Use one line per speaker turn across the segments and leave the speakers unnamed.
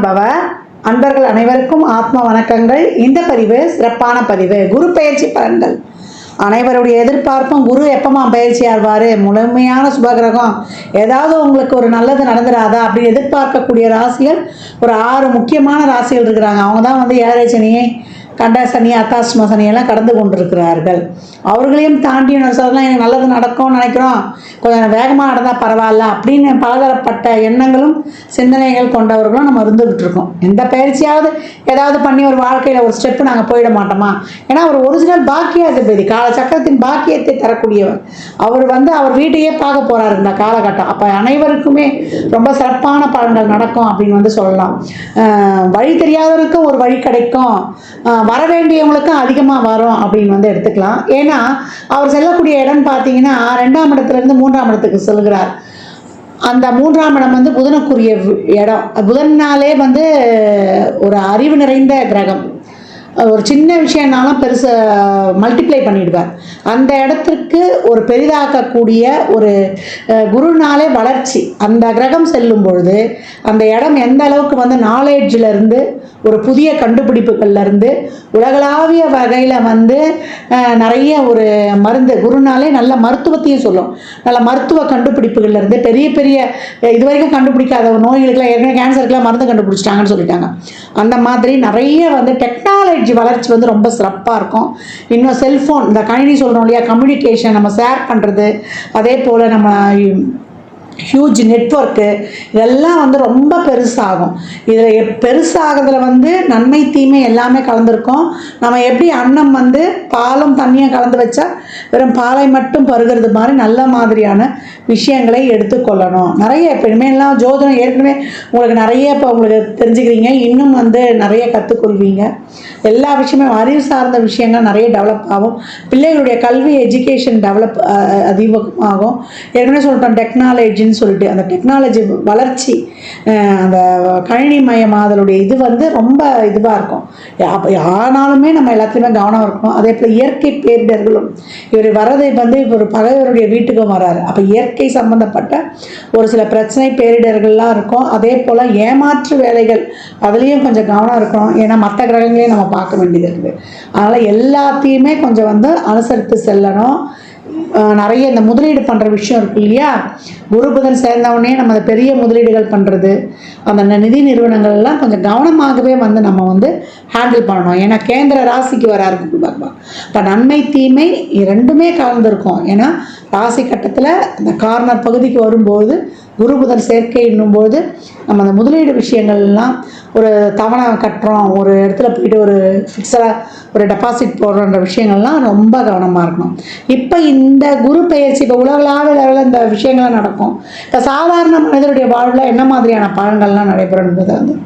பவ. அன்பர்கள் அனைவருக்கும் ஆத்ம வணக்கங்கள். இந்த பதிவு சிறப்பான பதிவு. குரு பெயர்ச்சி பலன்கள். அனைவருடைய எதிர்பார்ப்பும் குரு எப்பமா பயிற்சி ஆவார், முழுமையான சுபகிரகம், ஏதாவது உங்களுக்கு ஒரு நல்லது நடந்துடாதா அப்படின்னு எதிர்பார்க்கக்கூடிய ராசிகள் ஒரு 6 முக்கியமான ராசிகள் இருக்கிறாங்க. அவங்க தான் வந்து ஏழரை சனியை, கண்ட சனி, அத்தாஷ்டம சனியெல்லாம் கடந்து கொண்டிருக்கிறார்கள். அவர்களையும் தாண்டி சொல்லலாம், எனக்கு நல்லது நடக்கும்னு நினைக்கிறோம், கொஞ்சம் வேகமாக நடந்தால் பரவாயில்ல அப்படின்னு பலதரப்பட்ட எண்ணங்களும் சிந்தனைகள் கொண்டவர்களும் நம்ம இருந்துகிட்டு இருக்கோம். எந்த பயிற்சியாவது ஏதாவது பண்ணி ஒரு வாழ்க்கையில் ஒரு ஸ்டெப்பு நாங்கள் போயிட மாட்டோமா? ஏன்னா ஒரு ஒரிஜினல் பாக்கியாதிபதி, கால சக்கரத்தின் பாக்கியத்தை தரக்கூடியவர். அவர் வந்து அவர் வீட்டையே பார்க்க போகிறாரு இந்த காலகட்டம். அப்போ அனைவருக்குமே ரொம்ப சிறப்பான பலன்கள் நடக்கும் அப்படின்னு வந்து சொல்லலாம். வழி தெரியாதவருக்கும் ஒரு வழி கிடைக்கும், வர வேண்டியவங்களுக்கும் அதிகமாக வரும் அப்படின்னு வந்து எடுத்துக்கலாம். ஏன்னா அவர் செல்லக்கூடிய இடம் பார்த்தீங்கன்னா 2ஆம் இடத்துலேருந்து 3ஆம் இடத்துக்கு செல்கிறார். அந்த 3ஆம் இடம் வந்து புதனுக்குரிய இடம். புதன்னாலே வந்து ஒரு அறிவு நிறைந்த கிரகம். ஒரு சின்ன விஷயம்னாலும் பெருசு மல்டிப்ளை பண்ணிடுவார். அந்த இடத்திற்கு ஒரு பெரிதாக்கக்கூடிய ஒரு குருனாலே வளர்ச்சி. அந்த கிரகம் செல்லும் பொழுது அந்த இடம் எந்த அளவுக்கு வந்து நாலேஜிலேருந்து ஒரு புதிய கண்டுபிடிப்புகள்லேருந்து உலகளாவிய வகையில் வந்து நிறைய ஒரு மருந்து, குருனாலே நல்ல மருத்துவத்தையும் சொல்லும். நல்ல மருத்துவ கண்டுபிடிப்புகள்லேருந்து பெரிய பெரிய இது வரைக்கும் கண்டுபிடிக்காத நோய்களுக்கெல்லாம், ஏற்கனவே கேன்சருக்கெல்லாம் மருந்து கண்டுபிடிச்சிட்டாங்கன்னு சொல்லிட்டாங்க. அந்த மாதிரி நிறைய வந்து டெக்னாலஜி வளர்ச்சி வந்து ரொம்ப சிறப்பாக இருக்கும். இன்னும் செல்ஃபோன், இந்த கணினி சொல்கிறோம் இல்லையா, கம்யூனிகேஷன், நம்ம ஷேர் பண்ணுறது, அதே போல் நம்ம ஹியூஜ் நெட்வொர்க்கு, இதெல்லாம் வந்து ரொம்ப பெருசாகும். இதில் பெருசாகிறதுல வந்து நன்மை தீமை எல்லாமே கலந்துருக்கும். நம்ம எப்படி அன்னம் வந்து பாலும் தண்ணியும் கலந்து வச்சா வெறும் பாலை மட்டும் பருகிறது மாதிரி நல்ல மாதிரியான விஷயங்களை எடுத்துக்கொள்ளணும். நிறைய இப்போ இனிமேலாம் ஜோதிடம் ஏற்கனவே உங்களுக்கு நிறைய இப்போ உங்களுக்கு தெரிஞ்சுக்கிறீங்க, இன்னும் வந்து நிறைய கற்றுக்கொள்வீங்க. எல்லா விஷயமே அறிவு சார்ந்த விஷயங்கள் நிறைய டெவலப் ஆகும். பிள்ளைகளுடைய கல்வி எஜுகேஷன் டெவலப் அதிகமாகும். ஏற்கனவே சொல்லிட்டோம் டெக்னாலஜின்னு சொல்லிட்டு, அந்த டெக்னாலஜி வளர்ச்சி, அந்த கணினி மயமாதலுடைய இது வந்து ரொம்ப இதுவாக இருக்கும். ஆனாலுமே நம்ம எல்லாத்துலேயுமே கவனம் இருக்கணும். அதே போல் இயற்கை பேரிடர்களும், இவர் வரதை வந்து இவர் பகைவருடைய வீட்டுக்கும் வராரு. அப்போ இயற்கை சம்பந்தப்பட்ட ஒரு சில பிரச்சனை பேரிடர்கள்லாம் இருக்கும். அதே போல் ஏமாற்று வேலைகள், அதுலேயும் கொஞ்சம் கவனம் இருக்கணும். ஏன்னா மற்ற கிரகங்களையும் நம்ம பார்க்க வேண்டியது இருக்குது. அதனால் எல்லாத்தையுமே கொஞ்சம் வந்து அனுசரித்து செல்லணும். நிறைய இந்த முதலீடு பண்ணுற விஷயம் இருக்கு இல்லையா, குரு புதன் சேர்ந்தவுடனே நம்ம அந்த பெரிய முதலீடுகள் பண்ணுறது, அந்த நிதி நிறுவனங்கள்லாம் கொஞ்சம் கவனமாகவே வந்து நம்ம வந்து ஹேண்டில் பண்ணணும். ஏன்னா கேந்திர ராசிக்கு வராரு குரு பகவான். இப்போ நன்மை தீமை ரெண்டுமே கலந்துருக்கும். ஏன்னா ராசி கட்டத்தில் இந்த கார்னர் பகுதிக்கு வரும்போது குரு புதன் சேர்க்கை என்னும்போது நம்ம அந்த முதலீடு விஷயங்கள்லாம், ஒரு தவணை கட்டுறோம், ஒரு இடத்துல போயிட்டு ஒரு ஃபிக்ஸடாக ஒரு டெபாசிட் போடுறன்ற விஷயங்கள்லாம் ரொம்ப கவனமாக இருக்கணும். இப்போ இந்த குரு பெயர்ச்சி இப்போ உலகளாவிய லெவலில் இந்த விஷயங்கள்லாம் நடக்கும். இப்போ சாதாரண மனிதருடைய வாழ்வில் என்ன மாதிரியான பலன்கள்லாம் நடைபெறும்ன்றதை வந்து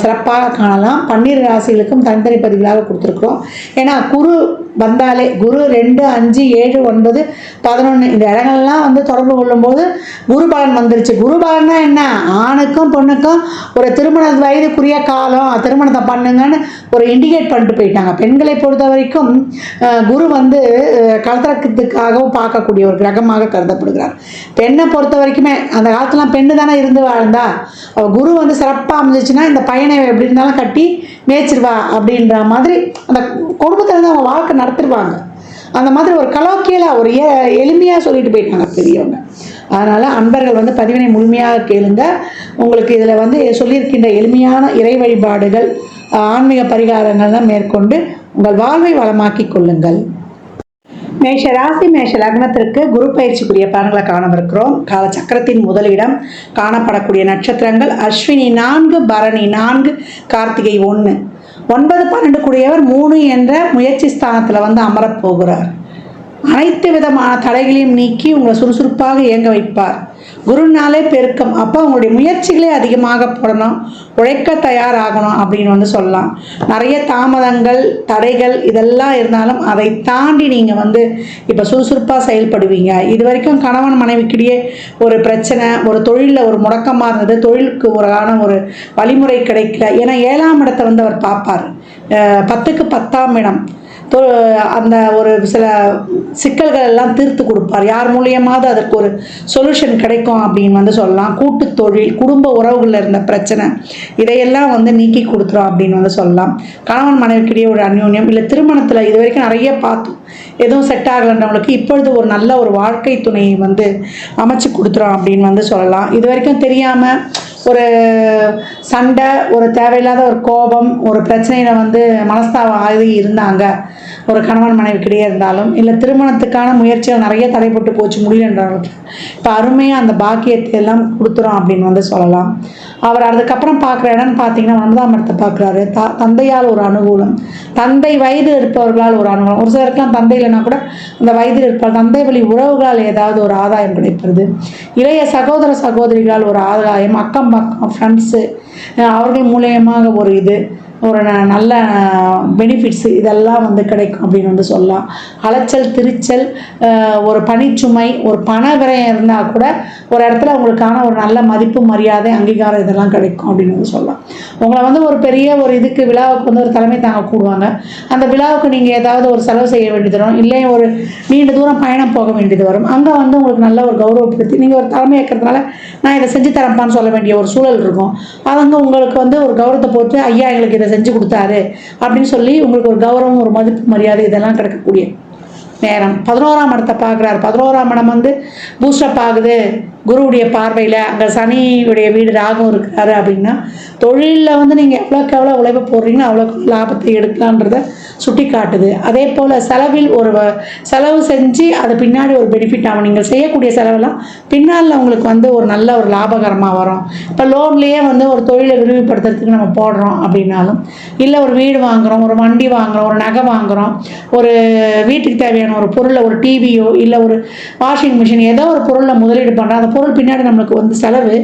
சிறப்பாக காணலாம். 12 ராசிகளுக்கும் தனித்தனி பதிவுகளாக கொடுத்துருக்குறோம். ஏன்னா குரு வந்தாலே குரு 2, 5, 7, 9, 11 இந்த இடங்கள்லாம் வந்து தொடர்பு கொள்ளும்போது குரு பலன் வந்துருச்சு. குரு பலன்னா என்ன, ஆணுக்கும் பொண்ணுக்கும் ஒரு திருமண வயதுக்குரிய காலம், திருமணத்தை பண்ணுங்கன்னு ஒரு இண்டிகேட் பண்ணிட்டு போயிட்டாங்க. பெண்களை பொறுத்த வரைக்கும் குரு வந்து கலத்திரத்துக்காகவும் பார்க்கக்கூடிய ஒரு கிரகமாக கருதப்படுகிறார். பெண்ணை பொறுத்த வரைக்குமே அந்த காலத்துலாம் பெண்ணு தானே இருந்து வாழ்ந்தா, குரு வந்து சிறப்பாக அமைஞ்சிச்சுன்னா இந்த பையனை எப்படி இருந்தாலும் கட்டி மேய்ச்சிருவா அப்படின்ற மாதிரி அந்த குடும்பத்தில் இருந்து அவங்க வாழ்க்கை நடத்திடுவாங்க. அந்த மாதிரி ஒரு கலோக்கியலாக ஒரு எளிமையாக சொல்லிட்டு போயிட்டாங்க பெரியவங்க. அதனால் அன்பர்கள் வந்து பதிவினை முழுமையாக கேளுங்க. உங்களுக்கு இதில் வந்து சொல்லியிருக்கின்ற எளிமையான இறை வழிபாடுகள், ஆன்மீக பரிகாரங்கள்லாம் மேற்கொண்டு உங்கள் வாழ்வை வளமாக்கி கொள்ளுங்கள். மேஷ ராசி மேஷ லக்னத்திற்கு குரு பயிற்சிக்குரிய பலன்களை காணவிருக்கிறோம். கால சக்கரத்தின் முதலிடம் காணப்படக்கூடிய நட்சத்திரங்கள் அஸ்வினி 4, பரணி 4, கார்த்திகை 1. 9, 12 கூடியவர் 3 என்ற முயற்சி ஸ்தானத்தில் வந்து அமரப்போகிறார். அனைத்து விதமான தடைகளையும் நீக்கி உங்களை சுறுசுறுப்பாக இயங்க வைப்பார். குருனாலே பெருக்கம். அப்போ உங்களுடைய முயற்சிகளே அதிகமாக போடணும், உழைக்க தயாராகணும் அப்படின்னு வந்து சொல்லலாம். நிறைய தாமதங்கள், தடைகள் இதெல்லாம் இருந்தாலும் அதை தாண்டி நீங்கள் வந்து இப்போ சுறுசுறுப்பாக செயல்படுவீங்க. இது வரைக்கும் கணவன் மனைவிக்கிடையே ஒரு பிரச்சனை, ஒரு தொழிலில் ஒரு முடக்கமாக இருந்தது, தொழிலுக்கு ஒரு வழிமுறை கிடைக்கல. ஏன்னா 7ஆம் இடத்தை வந்து அவர் பார்ப்பார். 10க்கு 10ஆம் இடம் அந்த ஒரு சில சிக்கல்கள் எல்லாம் தீர்த்து கொடுப்பார். யார் மூலியமாவது அதற்கு ஒரு சொல்யூஷன் கிடைக்கும் அப்படின்னு வந்து சொல்லலாம். கூட்டு தொழில், குடும்ப உறவுகளில் இருந்த பிரச்சனை இதையெல்லாம் வந்து நீக்கி கொடுத்துரும் அப்படின்னு வந்து சொல்லலாம். கணவன் மனைவிக்கிடையே ஒரு அந்யோன்யம், இல்லை திருமணத்தில் இது வரைக்கும் நிறைய பார்த்தோம், எதுவும் செட் ஆகலைன்றவங்களுக்கு இப்பொழுது ஒரு நல்ல ஒரு வாழ்க்கை துணையை வந்து அமைச்சு கொடுத்துரும் அப்படின்னு வந்து சொல்லலாம். இது வரைக்கும் தெரியாமல் ஒரு சண்டை, ஒரு தேவையில்லாத ஒரு கோபம், ஒரு பிரச்சனையில் வந்து மனஸ்தாபம் ஆகி இருந்தாங்க ஒரு கணவன் மனைவிக்கிடையே இருந்தாலும், இல்லை திருமணத்துக்கான முயற்சிகள் நிறைய தடைப்பட்டு போச்சு முடியலன்றவங்களுக்கு இப்போ அருமையாக அந்த பாக்கியத்தை எல்லாம் கொடுத்துரும் அப்படின்னு வந்து சொல்லலாம். அவர் அதுக்கப்புறம் பார்க்குற இடம்னு பார்த்தீங்கன்னா 9ஆம் இடத்தை பார்க்குறாரு. தந்தையால் ஒரு அனுகூலம், தந்தை வயது இருப்பவர்களால் ஒரு அனுகூலம். ஒரு சிலருக்குலாம் தந்தை இல்லைன்னா கூட அந்த வயதில் இருப்பார், தந்தை வழி உறவுகளால் ஏதாவது ஒரு ஆதாயம் கிடைப்பது, இளைய சகோதர சகோதரிகளால் ஒரு ஆதாயம், அக்கம் பக்கம் ஃப்ரெண்ட்ஸு அவர்கள் மூலியமாக ஒரு இது ஒரு நல்ல பெனிஃபிட்ஸு இதெல்லாம் வந்து கிடைக்கும் அப்படின்னு வந்து சொல்லலாம். அலைச்சல் திருச்சல், ஒரு பணிச்சுமை, ஒரு பண விரயம் இருந்தால் கூட ஒரு இடத்துல உங்களுக்கான ஒரு நல்ல மதிப்பு மரியாதை அங்கீகாரம் இதெல்லாம் கிடைக்கும் அப்படின்னு வந்து சொல்லலாம். உங்களை வந்து ஒரு பெரிய ஒரு இதுக்கு விழாவுக்கு வந்து ஒரு தலைமை தாங்க கூடுவாங்க. அந்த விழாவுக்கு நீங்கள் ஏதாவது ஒரு செலவு செய்ய வேண்டியது வரும், இல்லை ஒரு நீண்ட தூரம் பயணம் போக வேண்டியது வரும். அங்கே வந்து உங்களுக்கு நல்ல ஒரு கௌரவப்படுத்தி நீங்கள் ஒரு தலைமை ஏற்கிறதுனால நான் இதை செஞ்சு தரப்பான்னு சொல்ல வேண்டிய ஒரு சூழல் இருக்கும். அது வந்து உங்களுக்கு வந்து ஒரு கௌரவத்தை போட்டு ஐயா எங்களுக்கு இதை செஞ்சு கொடுத்தாரு அப்படின்னு சொல்லி உங்களுக்கு ஒரு கௌரவம், ஒரு மதிப்பு மரியாதை இதெல்லாம் கிடைக்கக்கூடிய நேரம். 11ஆம் இடத்தை பார்க்குறாரு. 11ஆம் இடம் வந்து பூஸ்டப் ஆகுது குருவுடைய பார்வையில். அங்கே சனியுடைய வீடு ராகம் இருக்கிறாரு அப்படின்னா தொழிலில் வந்து நீங்கள் எவ்வளோக்கு எவ்வளோ உழைப்பு போடுறீங்களோ அவ்வளோக்கு லாபத்தை எடுக்கலான்றத சுட்டி காட்டுது. அதே போல் செலவில் ஒரு செலவு செஞ்சு அது பின்னாடி ஒரு பெனிஃபிட் ஆகும். நீங்கள் செய்யக்கூடிய செலவெல்லாம் பின்னால் உங்களுக்கு வந்து ஒரு நல்ல ஒரு லாபகரமாக வரும். இப்போ லோன்லேயே வந்து ஒரு தொழிலை விரிவுபடுத்துறதுக்கு நம்ம போடுறோம் அப்படின்னாலும், இல்லை ஒரு வீடு வாங்குகிறோம், ஒரு வண்டி வாங்குகிறோம், ஒரு நகை வாங்குகிறோம், ஒரு வீட்டுக்கு தேவையான ஒரு பொருளை, ஒரு டிவியோ இல்லை ஒரு வாஷிங் மிஷின் ஏதோ ஒரு பொருளை முதலீடு பண்ணுறோம். அந்த பொருள் பின்னாடி நம்மளுக்கு வந்து செலவு,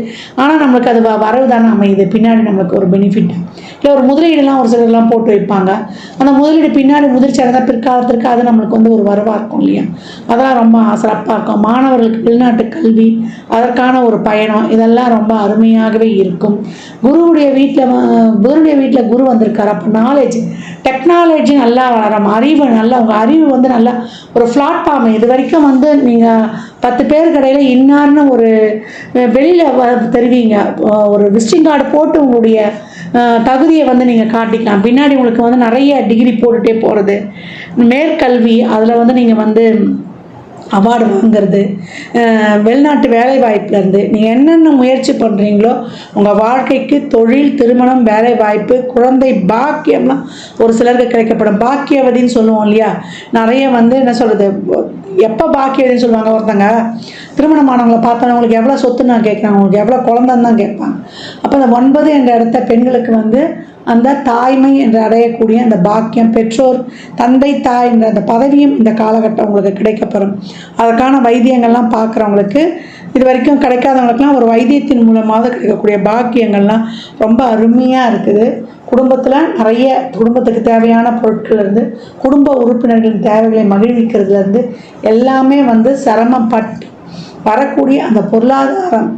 ஆனால் நம்மளுக்கு அது வரவு தானே அமையுது, பின்னாடி நம்மளுக்கு ஒரு பெனிஃபிட். இல்லை ஒரு முதலீடுலாம் ஒரு சிலர்லாம் போட்டு வைப்பாங்க, அந்த முதலீடு பின்னாடி முதிர்ச்சி அடைந்தால் பிற்காலத்திற்கு அது நம்மளுக்கு வந்து ஒரு வருவாக இருக்கும் இல்லையா, அதெல்லாம் ரொம்ப சிறப்பாக இருக்கும். மாணவர்களுக்கு வெளிநாட்டு கல்வி, அதற்கான ஒரு பயணம் இதெல்லாம் ரொம்ப அருமையாகவே இருக்கும். குருவுடைய வீட்டில் குரு வந்திருக்காரு. அப்போ நாலேஜ், டெக்னாலஜி நல்லா வளரும், அறிவு நல்லா, உங்கள் அறிவு வந்து நல்லா ஒரு பிளாட்ஃபார்ம். இது வரைக்கும் வந்து நீங்கள் 10 பேர் கடையில் இன்னார்னு ஒரு வெளியில் தெரிவிங்க, ஒரு விசிட்டிங் கார்டு போட்டு உங்களுடைய தகுதியை வந்து நீங்கள் காட்டிக்கலாம். பின்னாடி உங்களுக்கு வந்து நிறைய டிகிரி போட்டுகிட்டே போகிறது, மேற்கல்வி அதில் வந்து நீங்கள் வந்து அவார்டு வாங்கிறது, வெளிநாட்டு வேலை வாய்ப்புலேருந்து நீங்கள் என்னென்ன முயற்சி பண்ணுறீங்களோ உங்கள் வாழ்க்கைக்கு தொழில், திருமணம், வேலை வாய்ப்பு, குழந்தை பாக்கியம்லாம் ஒரு சிலருக்கு கிடைக்கப்படும். பாக்கியவதின்னு சொல்லுவோம் இல்லையா, நிறைய வந்து என்ன சொல்கிறது, எப்போ பாக்கியவதின்னு சொல்லுவாங்க, ஒருத்தங்க திருமணமானவங்களை பார்த்தோன்னா உங்களுக்கு எவ்வளோ சொத்து நான் கேட்குறாங்க, உங்களுக்கு எவ்வளோ குழந்தைன்னு தான் கேட்பாங்க. அப்போ அந்த 9 என்ற இடத்த பெண்களுக்கு வந்து அந்த தாய்மை என்று அடையக்கூடிய அந்த பாக்கியம், பெற்றோர், தந்தை, தாய் என்ற அந்த பதவியும் இந்த காலகட்டம் உங்களுக்கு கிடைக்கப்பெறும். அதற்கான வைத்தியங்கள்லாம் பார்க்குறவங்களுக்கு, இது வரைக்கும் கிடைக்காதவங்களுக்குலாம் ஒரு வைத்தியத்தின் மூலமாக கிடைக்கக்கூடிய பாக்கியங்கள்லாம் ரொம்ப அருமையாக இருக்குது. குடும்பத்தில் நிறைய குடும்பத்துக்கு தேவையான பொருட்கள்லேருந்து, குடும்ப உறுப்பினர்களின் தேவைகளை மகிழ்விக்கிறதுலேருந்து எல்லாமே வந்து சிரமப்பட்டு வரக்கூடிய அந்த பொருளாதாரம்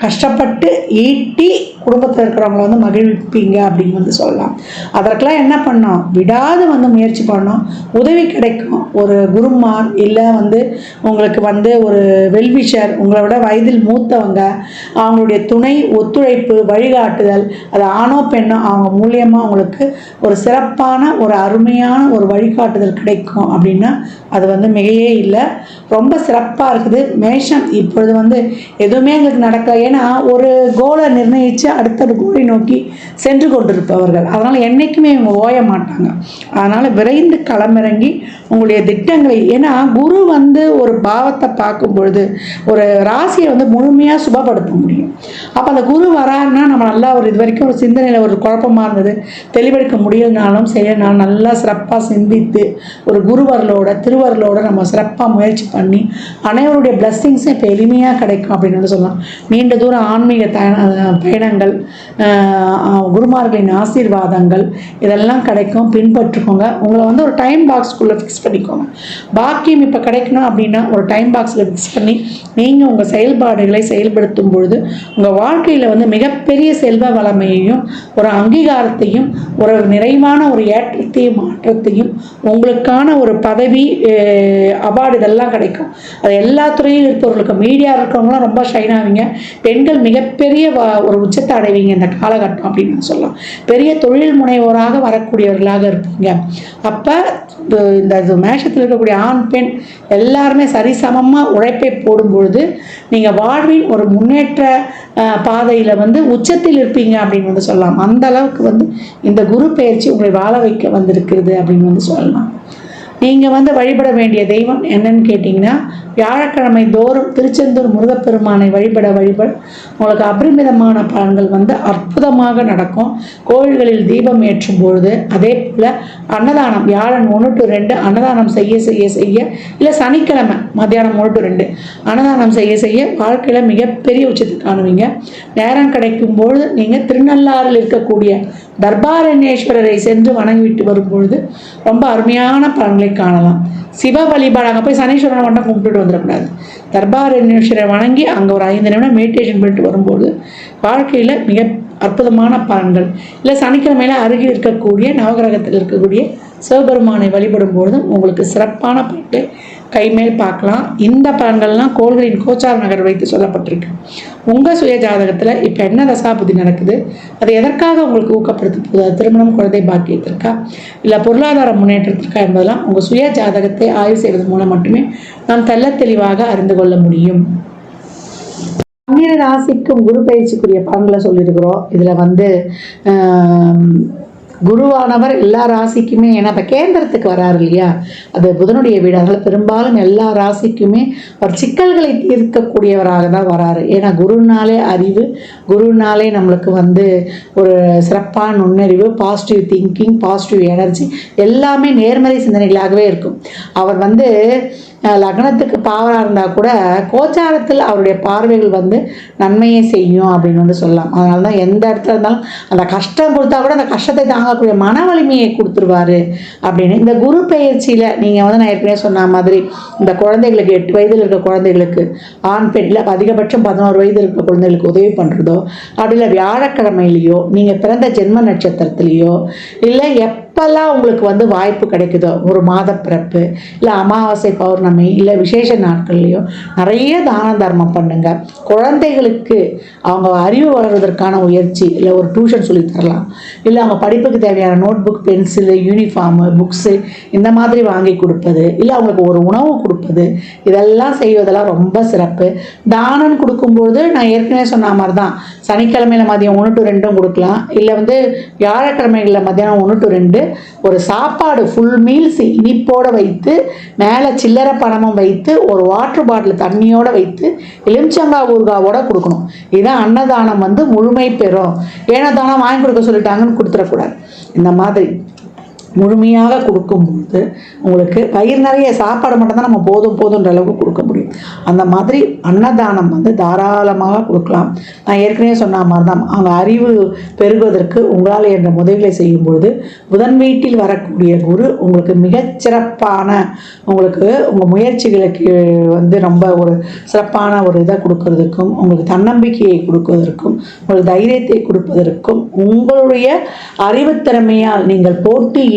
கஷ்டப்பட்டு ஈட்டி குடும்பத்தில் இருக்கிறவங்கள வந்து மகிழ்விப்பீங்க அப்படின்னு வந்து சொல்லலாம். அதற்கெல்லாம் என்ன பண்ணோம், விடாது வந்து முயற்சி பண்ணோம், உதவி கிடைக்கும். ஒரு குருமார் இல்லை வந்து உங்களுக்கு வந்து ஒரு வெல்விஷர், உங்களை விட வயதில் மூத்தவங்க, அவங்களுடைய துணை, ஒத்துழைப்பு, வழிகாட்டுதல், அது ஆணோ பெண்ணோ அவங்க மூலியமாக உங்களுக்கு ஒரு சிறப்பான ஒரு அருமையான ஒரு வழிகாட்டுதல் கிடைக்கும் அப்படின்னா அது வந்து மிகையே இல்லை, ரொம்ப சிறப்பாக இருக்குது. மேஷம் இப்பொழுது வந்து எதுவுமே எங்களுக்கு நடக்கல, ஏன்னா ஒரு கோலை நிர்ணயித்து அடுத்த கோலை நோக்கி சென்று கொண்டிருப்பவர்கள், அதனால் என்றைக்குமே இவங்க ஓய மாட்டாங்க. அதனால் விரைந்து களமிறங்கி உங்களுடைய திட்டங்களை, ஏன்னா குரு வந்து ஒரு பாவத்தை பார்க்கும் பொழுது ஒரு ராசியை வந்து முழுமையாக சுபப்படுத்த முடியும். அப்போ அந்த குரு வராருன்னா நம்ம நல்லா ஒரு இது வரைக்கும் ஒரு சிந்தனையில் ஒரு குழப்பமாக இருந்தது, தெளிவெடுக்க முடியலனாலும் செய்யனாலும் நல்லா சிறப்பாக சிந்தித்து ஒரு குருவர்களோட திருவர்களோட நம்ம சிறப்பாக முயற்சி பண்ணி அனைவருடைய பிளஸ்ஸிங்ஸும் இப்போ எளிமையாக கிடைக்கும் அப்படின்னு வந்து சொல்லலாம். நீண்ட தூரம் ஆன்மீக பயணங்கள், பலன்கள், குருமார்களின் ஆசீர்வாதங்கள் இதெல்லாம் கிடைக்கும். பின்பற்றுக்கோங்க. உங்களை வந்து ஒரு டைம் பாக்ஸ்க்குள்ளே ஃபிக்ஸ் பண்ணிக்கோங்க. பாக்கியம் இப்போ கிடைக்கணும் அப்படின்னா ஒரு டைம் பாக்ஸில் ஃபிக்ஸ் பண்ணி நீங்கள் உங்கள் செயல்பாடுகளை செயல்படுத்தும் பொழுது உங்கள் வாழ்க்கையில் வந்து மிகப்பெரிய செல்வ வளமையையும் ஒரு அங்கீகாரத்தையும் ஒரு நிறைவான ஒரு ஏற்றத்தையும் மாற்றத்தையும் உங்களுக்கான ஒரு பதவி அவார்டு இதெல்லாம் கிடைக்கும். அது எல்லா துறையில் இருப்பவர்களுக்கு, மீடியா இருக்கிறவங்களாம் ரொம்ப ஷைன் ஆவீங்க. பெண்கள் மிகப்பெரிய ஒரு உச்சத்தை அடைவீங்க இந்த காலகட்டம் அப்படின்னு சொல்லலாம். பெரிய தொழில் முனைவோராக வரக்கூடியவர்களாக இருப்பீங்க. அப்போ இந்த மேஷத்தில் இருக்கக்கூடிய ஆண் பெண் எல்லாருமே சரிசமமாக உழைப்பை போடும்பொழுது நீங்கள் வாழ்வின் ஒரு முன்னேற்ற பாதையில் வந்து உச்சத்தில் இருப்பீங்க அப்படின்னு வந்து சொல்லலாம். அந்த அளவுக்கு வந்து இந்த குரு பெயர்ச்சி உங்களை வாழ வைக்க வந்திருக்கிறது அப்படின்னு வந்து சொல்லலாம். நீங்கள் வந்து வழிபட வேண்டிய தெய்வம் என்னன்னு கேட்டிங்கன்னா, வியாழக்கிழமை தோறும் திருச்செந்தூர் முருகப்பெருமானை வழிபட உங்களுக்கு அபரிமிதமான பலன்கள் வந்து அற்புதமாக நடக்கும். கோவில்களில் தீபம் ஏற்றும் பொழுது, அதே போல் அன்னதானம் வியாழன் 1 to 2 அன்னதானம் செய்ய இல்லை சனிக்கிழமை மத்தியானம் 1 to 2 அன்னதானம் செய்ய வாழ்க்கையில் மிகப்பெரிய உச்சத்தை காணுவீங்க. நேரம் கிடைக்கும் பொழுது நீங்கள் திருநள்ளாறில் இருக்கக்கூடிய தர்பாரண்யேஸ்வரரை சென்று வணங்கிவிட்டு வரும்பொழுது ரொம்ப அருமையான பலன்களை காணலாம். சிவ வழிபாடு அங்கே போய் சனீஸ்வரனை மட்டும் கும்பிட்டுட்டு வந்துடக்கூடாது. தர்பாரண்யேஸ்வரரை வணங்கி அங்கே ஒரு 5 நிமிடம் மெடிடேஷன் பண்ணிட்டு வரும்போது வாழ்க்கையில் மிக அற்புதமான பலன்கள். இல்லை சனிக்கிழமையில் அருகில் இருக்கக்கூடிய நவகிரகத்தில் இருக்கக்கூடிய சிவபெருமானை வழிபடும் பொழுதும் உங்களுக்கு சிறப்பான பலன்களை கைமேல் பார்க்கலாம். இந்த பலன்கள்லாம் கோள்களின் கோச்சார நகர் வைத்து சொல்லப்பட்டிருக்கு. உங்கள் சுய ஜாதகத்தில் இப்போ என்ன தசாபுதி நடக்குது, அது எதற்காக உங்களுக்கு ஊக்கப்படுத்த போகுது, திருமணம், குழந்தை பாக்கியத்திற்கா இல்லை பொருளாதார முன்னேற்றத்திற்கா என்பதெல்லாம் உங்கள் சுய ஜாதகத்தை ஆய்வு செய்வதன் மூலம் மட்டுமே நாம் தெளிவாக அறிந்து கொள்ள முடியும். 12 ராசிக்கும் குரு பயிற்சிக்குரிய பலன்களை சொல்லியிருக்கிறோம். இதில் வந்து குருவானவர் எல்லா ராசிக்குமே, ஏன்னா இப்போ கேந்திரத்துக்கு வராரு இல்லையா, அது புதனுடைய வீடு. அதனால் பெரும்பாலும் எல்லா ராசிக்குமே ஒரு சிக்கல்களை தீர்க்கக்கூடியவராக தான் வராரு. ஏன்னா குருனாலே அறிவு, குருனாலே நம்மளுக்கு வந்து ஒரு சிறப்பான நுண்ணறிவு, பாசிட்டிவ் திங்கிங், பாசிட்டிவ் எனர்ஜி எல்லாமே நேர்மறை சிந்தனைகளாகவே இருக்கும். அவர் வந்து லக்னத்துக்கு பாவராக இருந்தால் கூட கோச்சாரத்தில் அவருடைய பார்வைகள் வந்து நன்மையை செய்யும் அப்படின்னு வந்து சொல்லலாம். அதனால தான் எந்த இடத்துல இருந்தாலும் அந்த கஷ்டம் கொடுத்தா கூட அந்த கஷ்டத்தை தாங்கக்கூடிய மன வலிமையை கொடுத்துருவாரு அப்படின்னு. இந்த குரு பெயர்ச்சியில் நீங்கள் வந்து நான் ஏற்கனவே சொன்ன மாதிரி இந்த குழந்தைகளுக்கு 8 வயதில் இருக்க குழந்தைகளுக்கு ஆண் பெண் இல்லை அதிகபட்சம் 11 வயதில் இருக்க குழந்தைகளுக்கு உதவி பண்ணுறதோ, அப்படி இல்லை வியாழக்கிழமையிலையோ நீங்கள் பிறந்த ஜென்ம நட்சத்திரத்திலேயோ இல்லை எப்பெல்லாம் உங்களுக்கு வந்து வாய்ப்பு கிடைக்குதோ, ஒரு மாத பிறப்பு இல்லை அமாவாசை பௌர்ணமி இல்லை விசேஷ நாட்கள்லையோ நிறைய தான தர்மம் பண்ணுங்க. குழந்தைகளுக்கு அவங்க அறிவு வளர்வதற்கான முயற்சி இல்லை ஒரு டியூஷன் சொல்லி தரலாம், இல்லை அவங்க படிப்புக்கு தேவையான notebook, pencil, uniform, books இந்த மாதிரி வாங்கி கொடுப்பது, இல்லை அவங்களுக்கு ஒரு உணவு கொடுப்பது, இதெல்லாம் செய்வதெல்லாம் ரொம்ப சிறப்பு. தானம் கொடுக்கும்பொழுது நான் ஏற்கனவே சொன்ன மாதிரி தான் சனிக்கிழமையில் மதியம் 1 to 2 கொடுக்கலாம், இல்லை வந்து வியாழக்கிழமைகளில் மத்தியானம் 1 to 2 ஒரு சாப்பாடு ஃபுல் மீல்ஸ் இனிப்போடு வைத்து மேலே சில்லறை பணமும் வைத்து ஒரு வாட்டர் பாட்டில் தண்ணியோடு வைத்து எலுமிச்சங்காய் ஊறுகாவோட கொடுக்கணும். இதுதான் அன்னதானம் வந்து முழுமை பெறும். ஏன்னா தானம் வாங்கி கொடுக்க சொல்லிட்டாங்கன்னு கொடுத்துடக்கூடாது. இந்த மாதிரி முழுமையாக கொடுக்கும்போது உங்களுக்கு வயிறு நிறைய சாப்பாடு மட்டும்தான் நம்ம போதுன்ற அளவுக்கு கொடுக்க முடியும். அந்த மாதிரி அன்னதானம் வந்து தாராளமாக கொடுக்கலாம். நான் ஏற்கனவே சொன்ன மாதிரி தான் அவங்க அறிவு பெருகுவதற்கு உங்களால் என்ற உதவிகளை செய்யும்பொழுது புதன் வீட்டில் வரக்கூடிய குரு உங்களுக்கு மிகச்சிறப்பான உங்களுக்கு உங்கள் முயற்சிகளுக்கு வந்து ரொம்ப ஒரு சிறப்பான ஒரு இதை கொடுக்கறதுக்கும், உங்களுக்கு தன்னம்பிக்கையை கொடுப்பதற்கும், உங்களுக்கு தைரியத்தை கொடுப்பதற்கும், உங்களுடைய அறிவுத்திறமையால் நீங்கள் போட்டி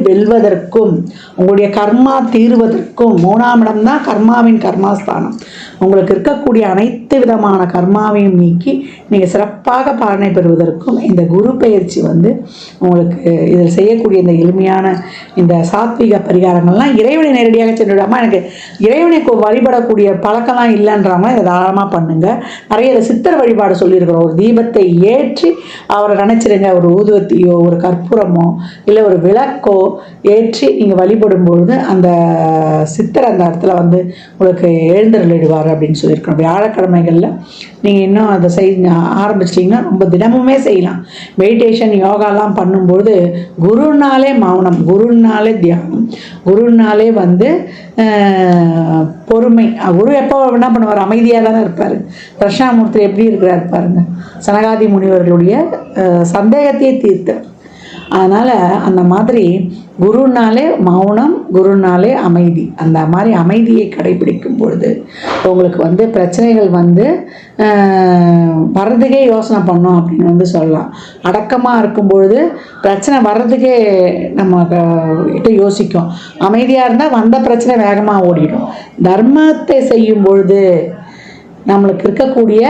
வெல்வதற்கும், உங்களுடைய கர்மா தீர்வதற்கும் 3ஆம் இடம் தான் கர்மாவின் கர்மாஸ்தானம். உங்களுக்கு இருக்கக்கூடிய அனைத்து விதமான கர்மாவையும் நீக்கி நீங்கள் சிறப்பாக பலனை பெறுவதற்கும் இந்த குரு பெயர்ச்சி வந்து உங்களுக்கு இதில் செய்யக்கூடிய இந்த எளிமையான இந்த சாத்விக பரிகாரங்கள்லாம் இறைவனை நேரடியாக சென்றுவிடாமல் எனக்கு இறைவனை வழிபடக்கூடிய பழக்கம்லாம் இல்லைன்றவங்க இதை தாராளமாக பண்ணுங்கள். நிறைய சித்தர் வழிபாடு சொல்லியிருக்கிறோம். ஒரு தீபத்தை ஏற்றி அவரை நினச்சிருங்க. ஒரு ஊதுவத்தியோ ஒரு கற்பூரமோ இல்லை ஒரு விளக்கோ ஏற்றி நீங்கள் வழிபடும்பொழுது அந்த சித்தர் அந்த இடத்துல வந்து உங்களுக்கு எழுந்தருளிடுவார். தருவார் அப்படின்னு சொல்லியிருக்கோம். வியாழக்கிழமைகளில் நீங்கள் இன்னும் அதை ஆரம்பிச்சிட்டிங்கன்னா ரொம்ப தினமுமே செய்யலாம். மெடிடேஷன் யோகாலாம் பண்ணும்போது குருனாலே மௌனம், குருனாலே தியானம், குருனாலே பொறுமை. குரு எப்போ என்ன பண்ணுவார்? அமைதியாக தானே இருப்பார். தட்சிணாமூர்த்தி எப்படி இருக்கிறார் பாருங்க, சனகாதி முனிவர்களுடைய சந்தேகத்தையே தீர்த்தார். அதனால் அந்த மாதிரி குருனாலே மௌனம், குருனாலே அமைதி. அந்த மாதிரி அமைதியை கடைபிடிக்கும் பொழுது உங்களுக்கு பிரச்சனைகள் வர்றதுக்கே யோசனை பண்ணோம் அப்படின்னு சொல்லலாம். அடக்கமாக இருக்கும் பொழுது பிரச்சனை வர்றதுக்கே நம்ம கிட்ட யோசிக்கும். அமைதியாக இருந்தால் வந்த பிரச்சனை வேகமாக ஓடிடும். தர்மத்தை செய்யும் பொழுது நம்மளுக்கு இருக்கக்கூடிய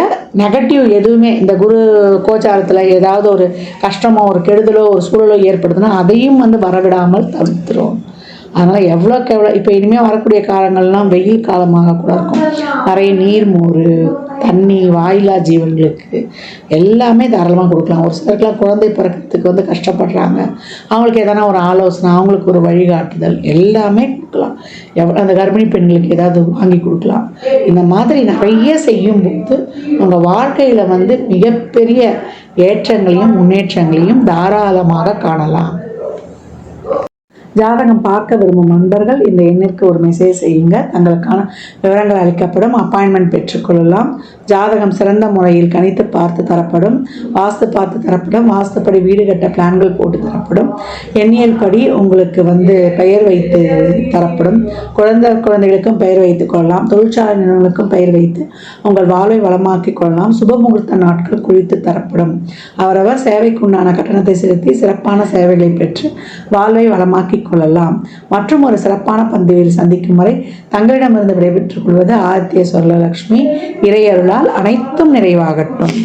நெகட்டிவ் எதுவுமே, இந்த குரு கோச்சாரத்தில் ஏதாவது ஒரு கஷ்டமோ ஒரு கெடுதலோ ஒரு சூழலோ ஏற்படுதுன்னா அதையும் வரவிடாமல் தவிர்த்துரும். அதனால் எவ்வளோக்கு எவ்வளோ இப்போ இனிமேல் வரக்கூடிய காலங்கள்லாம் வெயில் காலமாக கூட இருக்கும். நிறைய நீர், மோர், தண்ணி வாயிலா ஜீவன்களுக்கு எல்லாமே தாராளமாக கொடுக்கலாம். ஒரு சிலருக்குலாம் குழந்தை பிறக்கிறதுக்கு கஷ்டப்படுறாங்க, அவங்களுக்கு எதனா ஒரு ஆலோசனை, அவங்களுக்கு ஒரு வழிகாட்டுதல் எல்லாமே கொடுக்கலாம். அந்த கர்ப்பிணி பெண்களுக்கு ஏதாவது வாங்கி கொடுக்கலாம். இந்த மாதிரி நிறைய செய்யும்போது உங்கள் வாழ்க்கையில் மிகப்பெரிய ஏற்றங்களையும் முன்னேற்றங்களையும் தாராளமாக காணலாம். ஜாதகம் பார்க்க விரும்பும் நண்பர்கள் இந்த எண்ணிற்கு ஒரு மெசேஜ் செய்யுங்க. தங்களுக்கான விவரங்கள் அளிக்கப்படும். அப்பாயின்மெண்ட் பெற்றுக்கொள்ளலாம். ஜாதகம் சிறந்த முறையில் கணித்து பார்த்து தரப்படும். வாஸ்து பார்த்து தரப்படும். வாஸ்துப்படி வீடு கட்ட பிளான்கள் போட்டு தரப்படும். எண்ணியல் படி உங்களுக்கு பெயர் வைத்து தரப்படும். குழந்தைகளுக்கும் பெயர் வைத்துக் கொள்ளலாம். தொழிற்சாலை நிறுவனங்களுக்கும் பெயர் வைத்து உங்கள் வாழ்வை வளமாக்கி கொள்ளலாம். சுபமுகூர்த்த நாட்கள் குறித்து தரப்படும். அவரவர் சேவைக்குண்டான கட்டணத்தை செலுத்தி சிறப்பான சேவைகளை பெற்று வாழ்வை வளமாக்கி கொள்ளலாம். மற்றும் ஒரு சிறப்பான பந்தியில் சந்திக்கும் வரை தங்களிடமிருந்து விடைபெற்றுக் கொள்வது ஆதித்ய சொர்ணலக்ஷ்மி. இறையருளால் அனைத்தும் நிறைவாகட்டும்.